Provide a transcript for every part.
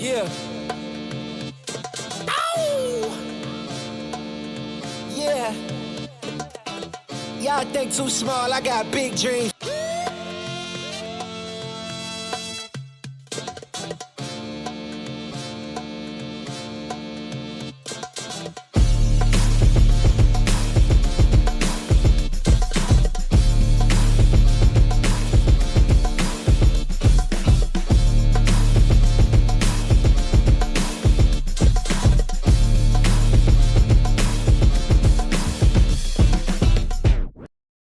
Yeah. Ow! Yeah. Y'all think too small, I got big dreams.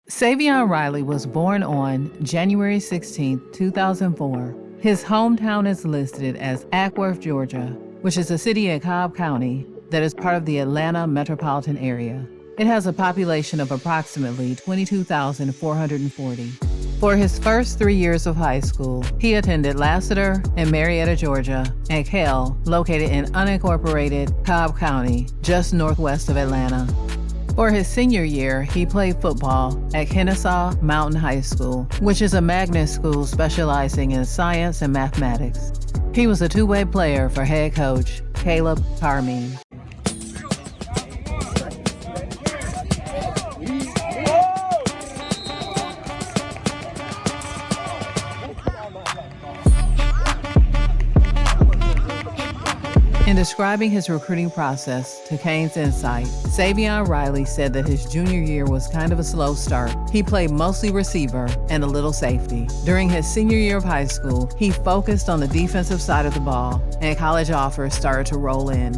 Savion Riley was born on January 16, 2004. His hometown is listed as Acworth, Georgia, which is a city in Cobb County that is part of the Atlanta metropolitan area. It has a population of approximately 22,440. For his first 3 years of high school, he attended Lassiter in Marietta, Georgia, and Kell, located in unincorporated Cobb County, just northwest of Atlanta. For his senior year, he played football at Kennesaw Mountain High School, which is a magnet school specializing in science and mathematics. He was a two-way player for head coach Caleb Carmine. In describing his recruiting process to Kane's Insight, Savion Riley said that his junior year was kind of a slow start. He played mostly receiver and a little safety. During his senior year of high school, he focused on the defensive side of the ball, and college offers started to roll in.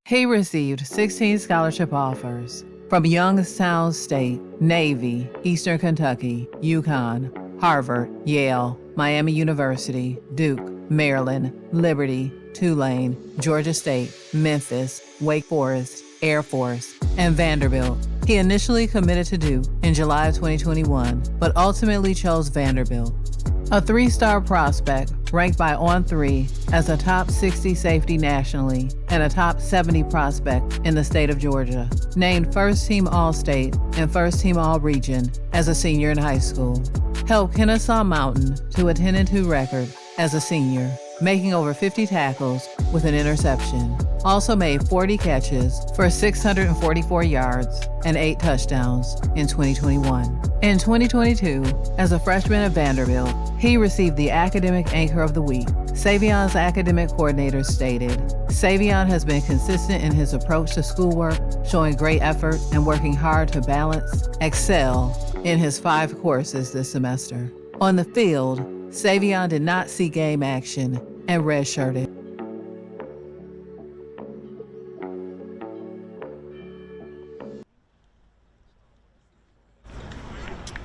He received 16 scholarship offers from Youngstown State, Navy, Eastern Kentucky, UConn, Harvard, Yale, Miami University, Duke, Maryland, Liberty, Tulane, Georgia State, Memphis, Wake Forest, Air Force, and Vanderbilt. He initially committed to Duke in July of 2021, but ultimately chose Vanderbilt. A three-star prospect ranked by On3 as a top 60 safety nationally and a top 70 prospect in the state of Georgia, named first team All-State and first team All-Region as a senior in high school. Helped Kennesaw Mountain to a 10-2 record as a senior, making over 50 tackles with an interception. Also made 40 catches for 644 yards and 8 touchdowns in 2021. In 2022, as a freshman at Vanderbilt, he received the Academic Anchor of the Week. Savion's academic coordinator stated, "Savion has been consistent in his approach to schoolwork, showing great effort and working hard to balance, excel in his 5 courses this semester." On the field, Savion did not see game action and redshirted.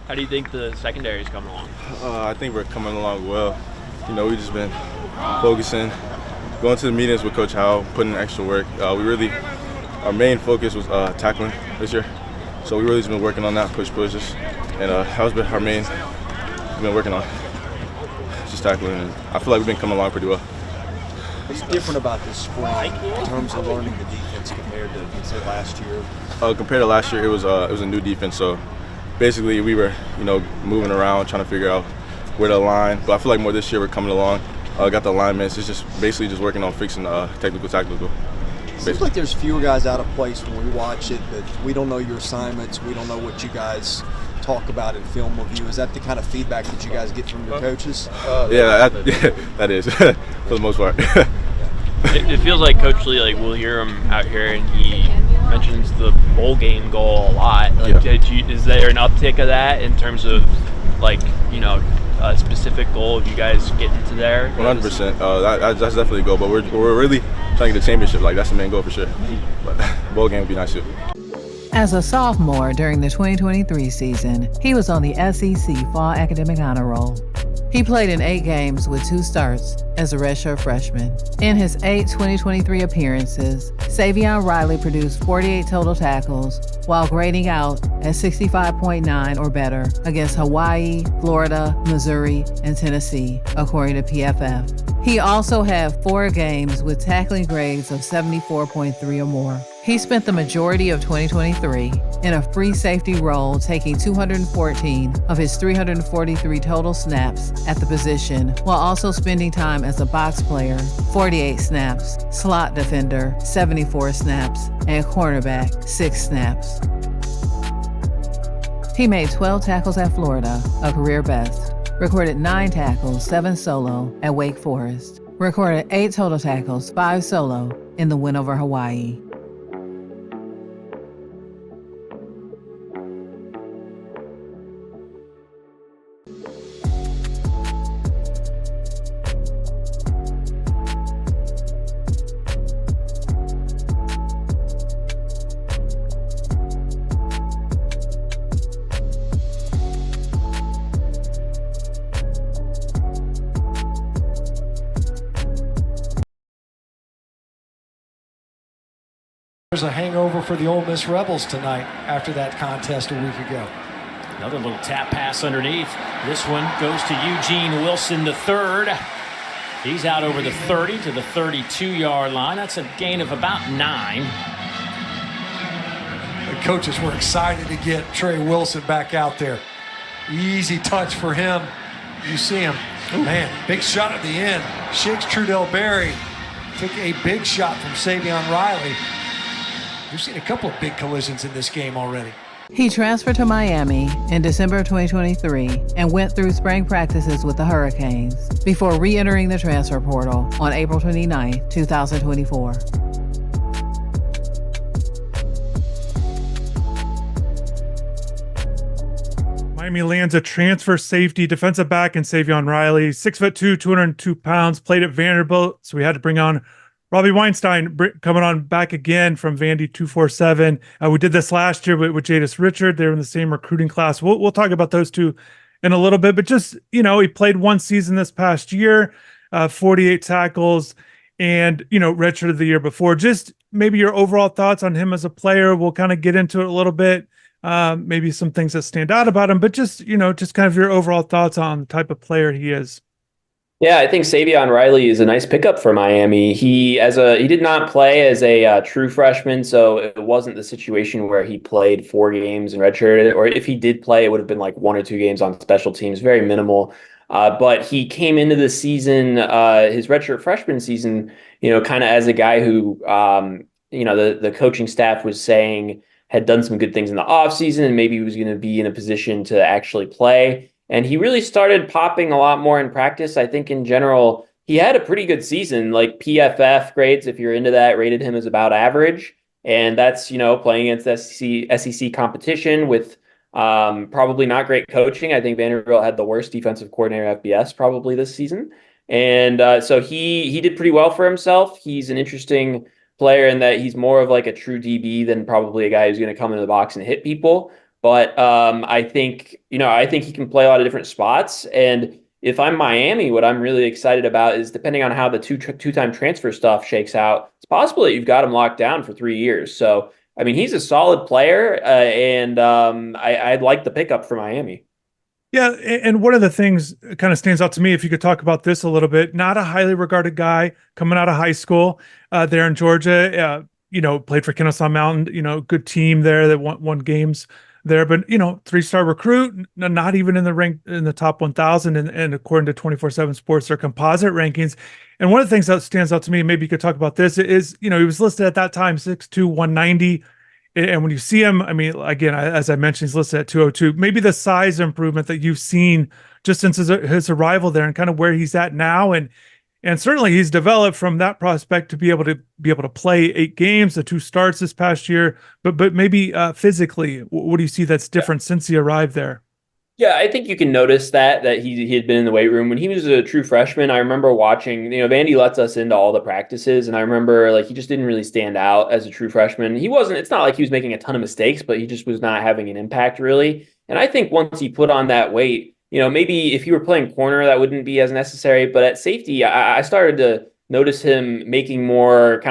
How do you think the secondary is coming along? I think we're coming along well. We've just been focusing, going to the meetings with Coach Howell, putting in extra work. Our main focus was tackling this year, so we really just been working on that, pushes, and that's been our main. We've been working on just tackling, and I feel like we've been coming along pretty well. What's different about this spring in terms of learning the defense compared to, say, last year? Compared to last year, it was a new defense, so basically we were, moving around, trying to figure out where to align. But I feel like more this year we're coming along. Got the alignments. It's just basically just working on fixing tactical. It seems like there's fewer guys out of place when we watch it, that we don't know your assignments, we don't know what you guys talk about in film review. Is that the kind of feedback that you guys get from your coaches? Yeah, that is for the most part. It feels like Coach Lee, we'll hear him out here, and he mentions the bowl game goal a lot. Is there an uptick of that in terms of, a specific goal of you guys getting to there? 100%. That's definitely a goal, but we're really trying to get the championship. That's the main goal for sure. But bowl game would be nice too. As a sophomore during the 2023 season, he was on the SEC Fall Academic Honor Roll. He played in 8 games with 2 starts as a redshirt freshman. In his 8 2023 appearances, Savion Riley produced 48 total tackles while grading out at 65.9 or better against Hawaii, Florida, Missouri, and Tennessee, according to PFF. He also had 4 games with tackling grades of 74.3 or more. He spent the majority of 2023 in a free safety role, taking 214 of his 343 total snaps at the position, while also spending time as a box player, 48 snaps, slot defender, 74 snaps, and cornerback, 6 snaps. He made 12 tackles at Florida, a career best, recorded 9 tackles, 7 solo at Wake Forest, recorded 8 total tackles, 5 solo in the win over Hawaii. There's a hangover for the Ole Miss Rebels tonight after that contest a week ago. Another little tap pass underneath. This one goes to Eugene Wilson, the third. He's out over the 30 to the 32-yard line. That's a gain of about 9. The coaches were excited to get Trey Wilson back out there. Easy touch for him. You see him. Man, big shot at the end. Shakes Trudell Berry. Took a big shot from Savion Riley. We've seen a couple of big collisions in this game already. He transferred to Miami in December of 2023 and went through spring practices with the Hurricanes before re-entering the transfer portal on April 29, 2024. Miami lands a transfer safety defensive back in Savion Riley, 6'2", 202 pounds, played at Vanderbilt, so we had to bring on Robbie Weinstein coming on back again from Vandy 247. We did this last year with Jadis Richard. They're in the same recruiting class. We'll talk about those two in a little bit, but just, he played 1 season this past year, 48 tackles, and, redshirt of the year before. Just maybe your overall thoughts on him as a player. We'll kind of get into it a little bit. Maybe some things that stand out about him, but just kind of your overall thoughts on the type of player he is. Yeah, I think Savion Riley is a nice pickup for Miami. He did not play as a true freshman, so it wasn't the situation where he played 4 games in redshirt, or if he did play, it would have been like 1 or 2 games on special teams, very minimal. But he came into the season, his redshirt freshman season, kind of as a guy who, the coaching staff was saying had done some good things in the offseason, and maybe he was going to be in a position to actually play. And he really started popping a lot more in practice. I think in general, he had a pretty good season. Like PFF grades, if you're into that, rated him as about average. And that's, playing against SEC competition with probably not great coaching. I think Vanderbilt had the worst defensive coordinator FBS probably this season. And so he did pretty well for himself. He's an interesting player in that he's more of like a true DB than probably a guy who's going to come into the box and hit people. But I think he can play a lot of different spots. And if I'm Miami, what I'm really excited about is depending on how the two-time transfer stuff shakes out, it's possible that you've got him locked down for 3 years. So, I mean, he's a solid player, and I'd like the pickup for Miami. Yeah, and one of the things that kind of stands out to me, if you could talk about this a little bit, not a highly regarded guy coming out of high school there in Georgia, played for Kennesaw Mountain, good team there that won games there, but 3-star recruit, not even in the rank in the top 1,000, and according to 24/7 Sports, their composite rankings. And one of the things that stands out to me, maybe you could talk about this, is he was listed at that time 6'2", 190, and when you see him, I mean, again, as I mentioned, he's listed at 202. Maybe the size improvement that you've seen just since his arrival there, and kind of where he's at now, and certainly he's developed from that prospect to be able to play 8 games, the 2 starts this past year, but maybe physically, what do you see that's different since he arrived there? Yeah, I think you can notice that he had been in the weight room when he was a true freshman. I remember watching, Vandy lets us into all the practices, and I remember he just didn't really stand out as a true freshman. It's not like he was making a ton of mistakes, but he just was not having an impact really. And I think once he put on that weight, maybe if you were playing corner, that wouldn't be as necessary. But at safety, I started to notice him making more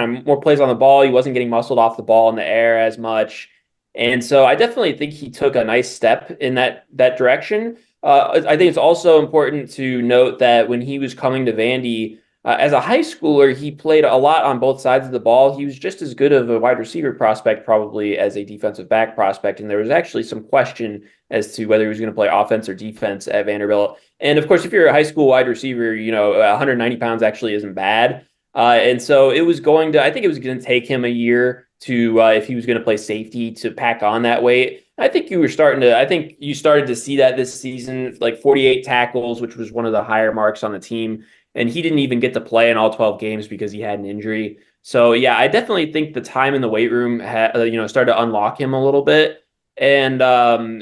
plays on the ball. He wasn't getting muscled off the ball in the air as much. And so I definitely think he took a nice step in that direction. I think it's also important to note that when he was coming to Vandy, as a high schooler, he played a lot on both sides of the ball. He was just as good of a wide receiver prospect probably as a defensive back prospect. And there was actually some question as to whether he was going to play offense or defense at Vanderbilt. And of course, if you're a high school wide receiver, 190 pounds actually isn't bad. And so I think it was going to take him a year to, if he was going to play safety, to pack on that weight. I think you started to see that this season, like 48 tackles, which was one of the higher marks on the team. And he didn't even get to play in all 12 games because he had an injury. So, yeah, I definitely think the time in the weight room started to unlock him a little bit. And,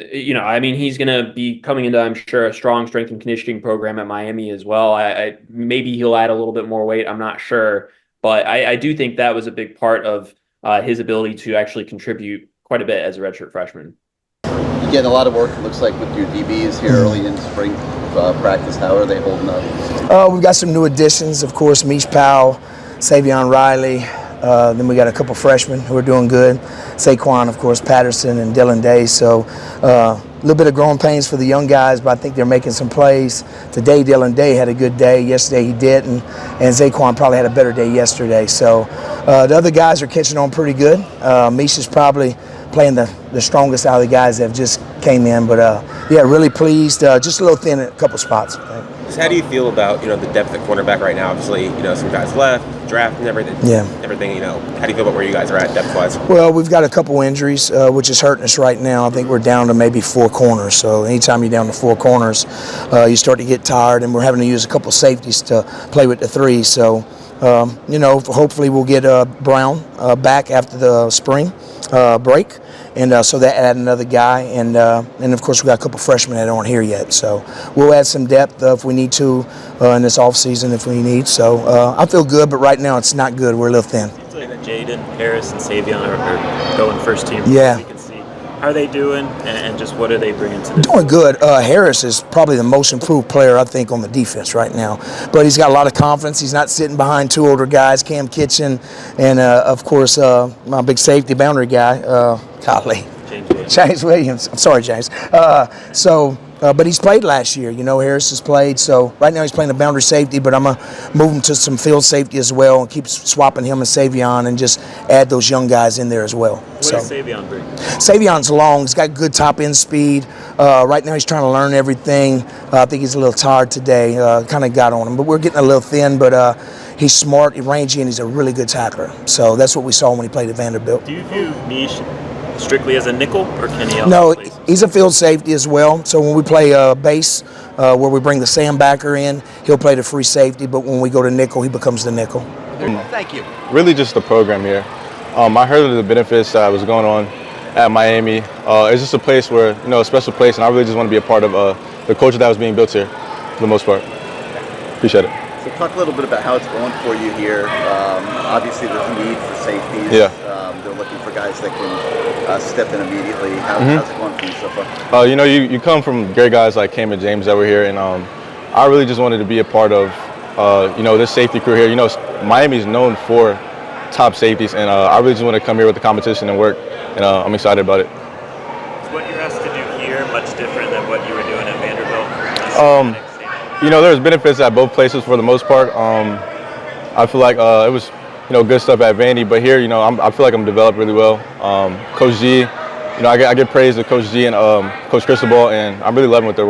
he's going to be coming into, I'm sure, a strong strength and conditioning program at Miami as well. Maybe he'll add a little bit more weight. I'm not sure. But I do think that was a big part of his ability to actually contribute quite a bit as a redshirt freshman. You get a lot of work, it looks like, with your DBs here early in spring practice. How are they holding up? We've got some new additions, of course, Mish Powell, Savion Riley. Then we got a couple freshmen who are doing good. Saquon, of course, Patterson and Dylan Day. So a little bit of growing pains for the young guys, but I think they're making some plays. Today, Dylan Day had a good day. Yesterday, he didn't. And Saquon probably had a better day yesterday. So the other guys are catching on pretty good. Mish is probably playing the strongest out of the guys that have just came in. But, really pleased. Just a little thin at a couple spots. How do you feel about, the depth at cornerback right now? Obviously, some guys left, draft and everything. Yeah. Everything, how do you feel about where you guys are at depth-wise? Well, we've got a couple injuries, which is hurting us right now. I think we're down to maybe 4 corners. So anytime you're down to 4 corners, you start to get tired, and we're having to use a couple safeties to play with the 3. So, hopefully we'll get Brown back after the spring break. And so that add another guy, and of course we got a couple freshmen that aren't here yet. So we'll add some depth if we need to in this off season if we need. So I feel good, but right now it's not good. We're a little thin. It's like Jaden, Harris, and Savion are going first team. Yeah. We can see. How are they doing, and just what are they bringing to the Doing good. Harris is probably the most improved player, I think, on the defense right now. But he's got a lot of confidence. He's not sitting behind 2 older guys, Cam Kitchen, and, of course, my big safety boundary guy, James Williams. I'm sorry, James. But he's played last year. Harris has played. So right now he's playing the boundary safety, but I'm going to move him to some field safety as well and keep swapping him and Savion and just add those young guys in there as well. What does Savion bring? Savion's long. He's got good top end speed. Right now he's trying to learn everything. I think he's a little tired today. Kind of got on him. But we're getting a little thin, but he's smart, rangy, and he's a really good tackler. So that's what we saw when he played at Vanderbilt. Do you view Mish strictly as a nickel, or can he also No, play? He's a field safety as well. So when we play base, where we bring the Sandbacker in, he'll play the free safety. But when we go to nickel, he becomes the nickel. Thank you. Really just the program here. I heard of the benefits that was going on at Miami. It's just a place where, a special place, and I really just want to be a part of the culture that was being built here for the most part. Appreciate it. So talk a little bit about how it's going for you here. Obviously there's a need for safeties. Yeah. They're looking for guys that can step in immediately. How's it going for you so far? You come from great guys like Cam and James that were here, and I really just wanted to be a part of, this safety crew here. Miami's known for top safeties, and I really just want to come here with the competition and work, and I'm excited about it. Is what you're asked to do here much different than what you were doing at Vanderbilt? There's benefits at both places for the most part. I feel like it was, good stuff at Vandy, but here, I feel like I'm developed really well. Coach G, I get praise to Coach G and Coach Cristobal, and I'm really loving what they're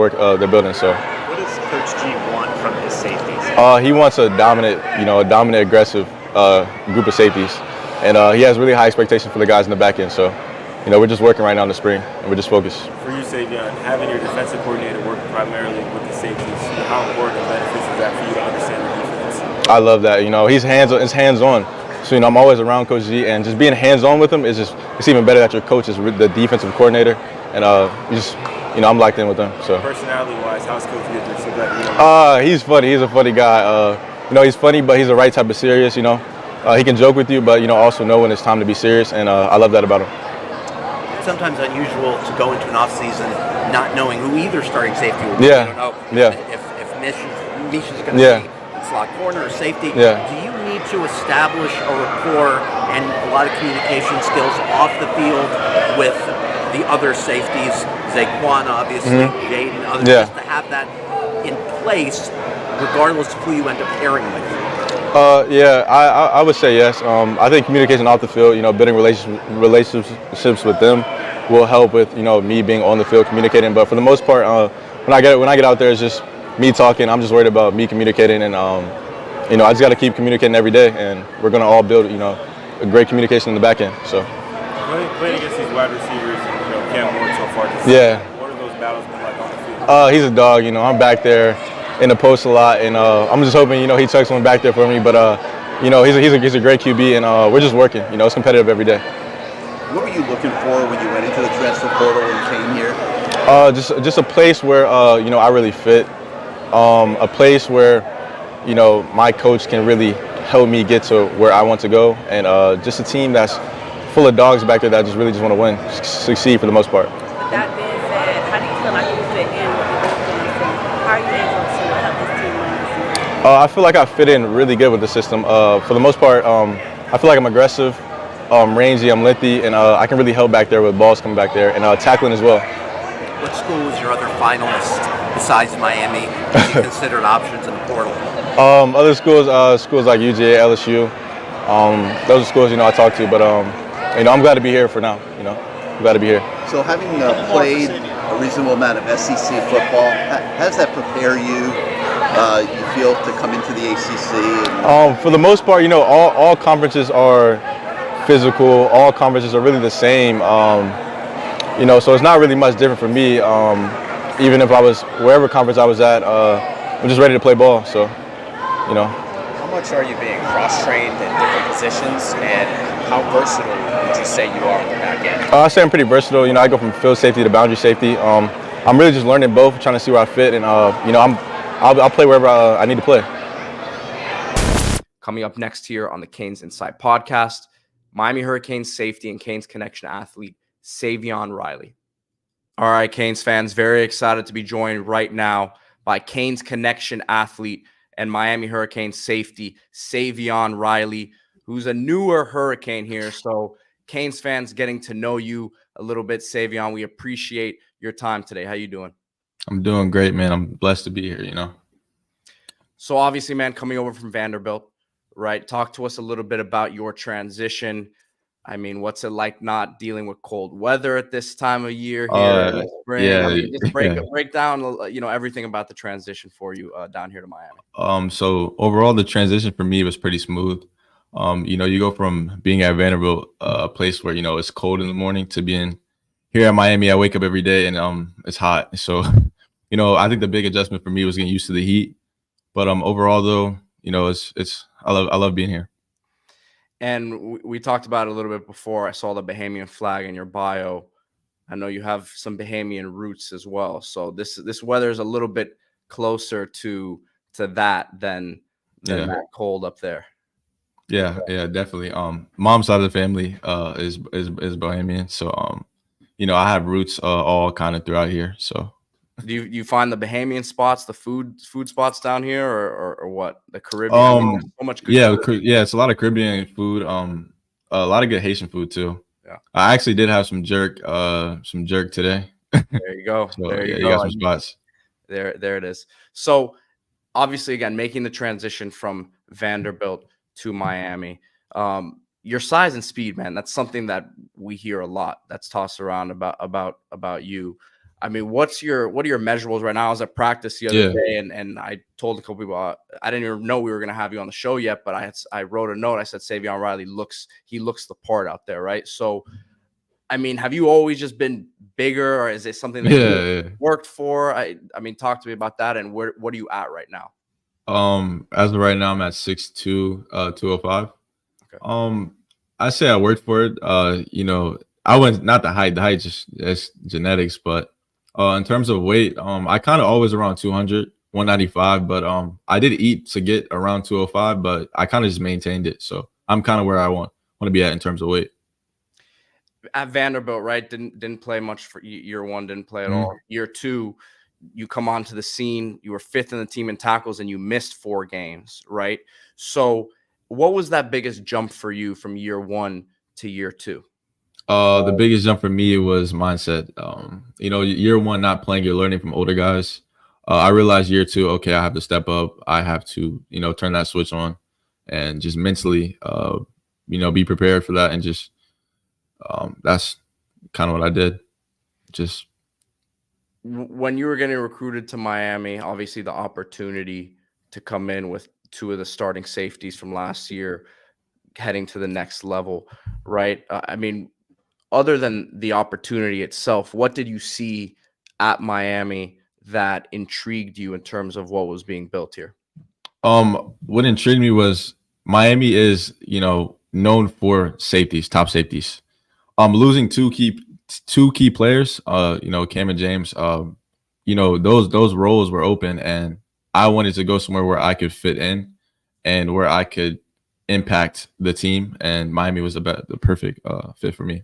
building. So. What does Coach G want from his safeties? He wants a dominant, aggressive group of safeties, and he has really high expectations for the guys in the back end. So, we're just working right now in the spring, and we're just focused. For you, Savion, having your defensive coordinator work primarily with the safeties, how important and beneficial is that for you to understand the defense? I love that. He's hands-on. So, I'm always around Coach G, and just being hands-on with him it's even better that your coach is the defensive coordinator, and I'm locked in with them. So. Personality-wise, how's Coach G? He's funny. He's a funny guy. He's funny, but he's the right type of serious. He can joke with you, but also know when it's time to be serious, and I love that about him. sometimes unusual to go into an offseason not knowing who either starting safety will be. Yeah. You don't know if Misha's going to be in slot corner or safety. Yeah. Do you need to establish a rapport and a lot of communication skills off the field with the other safeties, Zaquan obviously, Jaden, others, just to have that in place regardless of who you end up pairing with? I would say yes. I think communication off the field, building relationships with them will help with, me being on the field communicating. But for the most part, when I get out there, it's just me talking. I'm just worried about me communicating, and I just got to keep communicating every day, and we're gonna all build, a great communication in the back end. So. Playing against these wide receivers, Cam Ward so far this season, what are those battles been like on the field? He's a dog. I'm back there in the post a lot, and I'm just hoping, he tucks one back there for me. But he's a great QB, and we're just working. It's competitive every day. What were you looking for when you went into the transfer portal and came here? Just a place where I really fit. A place where my coach can really help me get to where I want to go, and just a team that's full of dogs back there that just want to win, succeed for the most part. With that being said, how do you feel like you fit in with the defense, and how are you able to help this team win this season? I feel like I fit in really good with the system. For the most part, I feel like I'm aggressive, rangy, I'm lengthy, and I can really help back there with balls coming back there, and tackling as well. What school was your other finalist besides Miami that you considered options in the portal? Other schools like UGA, LSU. Those are schools I talk to, but I'm glad to be here for now. I'm glad to be here. So having played a reasonable amount of SEC football, how does that prepare you? You feel to come into the ACC? For the most part, all conferences are physical. All conferences are really the same. So it's not really much different for me. Even if I was wherever conference I was at, I'm just ready to play ball. So, How much are you being cross-trained in different positions, and how versatile would you say you are on the back end? I say I'm pretty versatile. I go from field safety to boundary safety. I'm really just learning both, trying to see where I fit, and I'll play wherever I need to play. Coming up next here on the Canes Inside podcast, Miami Hurricanes safety and Canes Connection athlete Savion Riley. All right, Canes fans, very excited to be joined right now by Canes Connection athlete and Miami Hurricanes safety Savion Riley, who's a newer Hurricane here. So Canes fans getting to know you a little bit. Savion, we appreciate your time today. How you doing? I'm doing great, man. I'm blessed to be here, So obviously, man, coming over from Vanderbilt, right? Talk to us a little bit about your transition. I mean, what's it like not dealing with cold weather at this time of year here in the spring? Yeah, just break down, everything about the transition for you down here to Miami. So overall, the transition for me was pretty smooth. You go from being at Vanderbilt, a place where it's cold in the morning, to being here at Miami. I wake up every day and it's hot. So I think the big adjustment for me was getting used to the heat. But overall, though, I love being here. And we talked about it a little bit before. I saw the Bahamian flag in your bio. I know you have some Bahamian roots as well. So this weather is a little bit closer to that than that cold up there. Yeah, definitely. Mom's side of the family is Bahamian, so I have roots all kind of throughout here. So do you find the Bahamian spots, the food spots down here, or what? The Caribbean? So much good food. It's a lot of Caribbean food. A lot of good Haitian food too. Yeah, I actually did have some jerk today. There you go. So, there you you go. got some spots. There it is. So obviously, again, making the transition from Vanderbilt to Miami. Your size and speed, man, that's something that we hear a lot. That's tossed around about you. I mean, what are your measurables right now? I was at practice the other day, and I told a couple people I didn't even know we were going to have you on the show yet, but I wrote a note. I said Savion Riley looks the part out there, right? So, I mean, have you always just been bigger, or is it something that you worked for? I mean, talk to me about that, and what are you at right now? As of right now, I'm at 6'2", 205. Okay. I say I worked for it. I went not the height. The height that's genetics, but in terms of weight, I kind of always around 200, 195, but I did eat to get around 205, but I kind of just maintained it. So I'm kind of where I want to be at in terms of weight. at Vanderbilt, right? Didn't play much for year one, didn't play at all. Year two, you come onto the scene, you were 5th in the team in tackles, and you missed 4 games, right? So what was that biggest jump for you from year one to year two? The biggest jump for me was mindset. You know, year one, not playing, you're learning from older guys. I realized year two, okay, I have to step up. I have to, you know, turn that switch on and just mentally, you know, be prepared for that. And just, that's kind of what I did. Just. When you were getting recruited to Miami, obviously the opportunity to come in with 2 of the starting safeties from last year, heading to the next level, right? I mean, other than the opportunity itself, what did you see at Miami that intrigued you in terms of what was being built here? What intrigued me was Miami is, you know, known for safeties, top safeties. Losing two key players, you know, Cam and James, you know, those roles were open, and I wanted to go somewhere where I could fit in and where I could impact the team, and Miami was the perfect fit for me.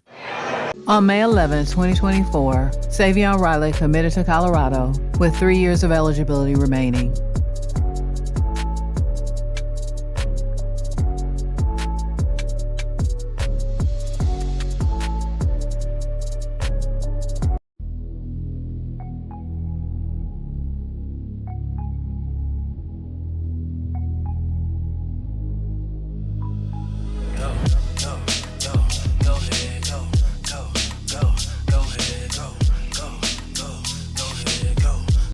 On May 11, 2024, Savion Riley committed to Colorado with 3 years of eligibility remaining.